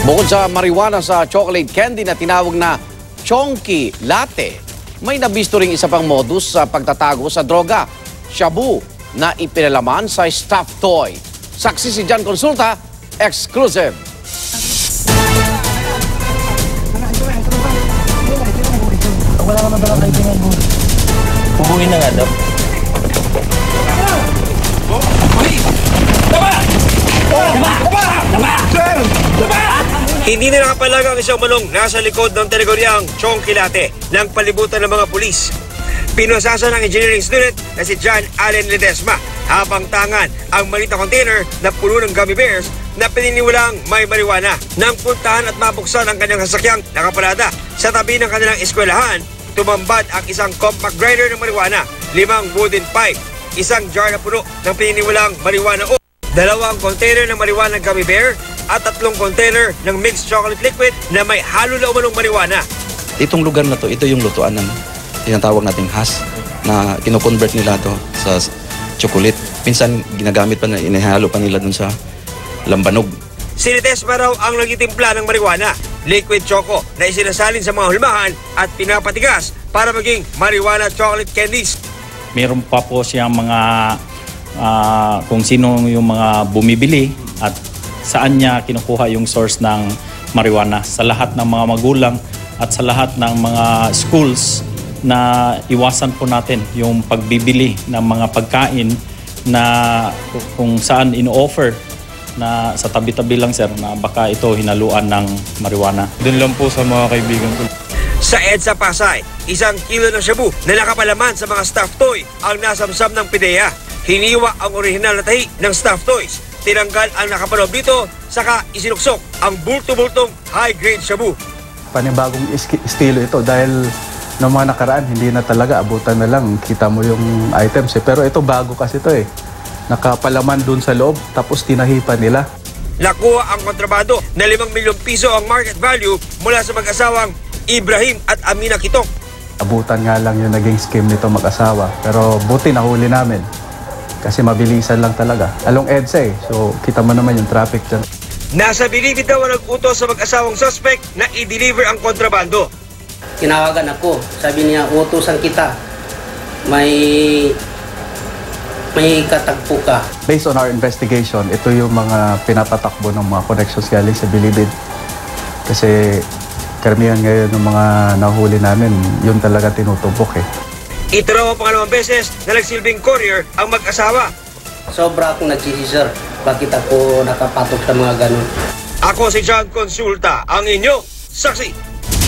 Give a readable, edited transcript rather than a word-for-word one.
Bukod sa marijuana sa chocolate candy na tinawag na chonky latte, may nabisto ring isa pang modus sa pagtatago sa droga, shabu, na ipinalaman sa stuffed toy. Saksi si John Consulta, exclusive. Wala ka madalang kaibigan mo. Pubuhin na nga daw. Hindi na nakapalag ang isang manong nasa likod ng kategoryang chonky latte ng palibutan ng mga pulis. Pinusasan ng engineering student na si John Allen Ledesma habang tangan ang maliit na container na puno ng gummy bears na pininiwalang may marijuana. Nang puntahan at mabuksan ang kanyang sasakyang nakaparada sa tabi ng kanilang eskwelahan, tumambad ang isang compact grinder ng marijuana, 5 wooden pipe, isang jar na puno ng pininiwalang marijuana o 2 container ng marijuana gummy bear at 3 container ng mixed chocolate liquid na may halo na umanong marijuana. Itong lugar na to, ito yung lutuan ng tinatawag nating hash na kino-convert nila to sa chocolate. Minsan ginagamit pa na inihalo pa nila dun sa lambanog. Si Ledesma raw ang nagtitimpla ng marijuana, liquid choco na isinasalin sa mga hulmahan at pinapatigas para maging marijuana chocolate candies. Meron pa po siyang mga kung sino yung mga bumibili at saan niya kinukuha yung source ng marijuana. Sa lahat ng mga magulang at sa lahat ng mga schools na iwasan po natin yung pagbibili ng mga pagkain na kung saan ino-offer na sa tabi-tabi lang sir na baka ito hinaluan ng marijuana. Doon lang po sa mga kaibigan ko. Sa EDSA Pasay, 1 kilo ng shabu na nakapalaman sa mga stuffed toy ang nasamsam ng PIDEA. Hiniwa ang orihinal na tahi ng stuffed toys. Tinanggal ang nakapaloob dito, saka isinuksok ang bulto-bultong high-grade shabu. Panibagong estilo ito dahil noong mga nakaraan, hindi na talaga, abutan na lang, kita mo yung items Pero ito bago kasi ito nakapalaman dun sa loob, tapos tinahipan nila. Nakuha ang kontrabando na 5 milyong piso ang market value mula sa mag-asawang Ibrahim at Amina Kitok. Abutan nga lang yung naging scheme nito mag-asawa, pero buti nahuli namin. Kasi mabilisan lang talaga. Along EDSA so kita mo naman yung traffic dyan. Nasa Bilibid daw ang nag-utos sa mag-asawang suspect na i-deliver ang kontrabando. Tinawagan ako, sabi niya, utusan kita. May katagpo ka. Based on our investigation, ito yung mga pinapatakbo ng mga connections galing sa Bilibid. Kasi karamihan ngayon ng mga nahuli namin, yun talaga tinutumbok Ito raw ang pangalawang beses na nagsilbing courier ang mag-asawa. Sobra akong nagsisi, sir. Bakit ako nakapatok sa mga ganun? Ako si John Consulta, ang inyo saksi.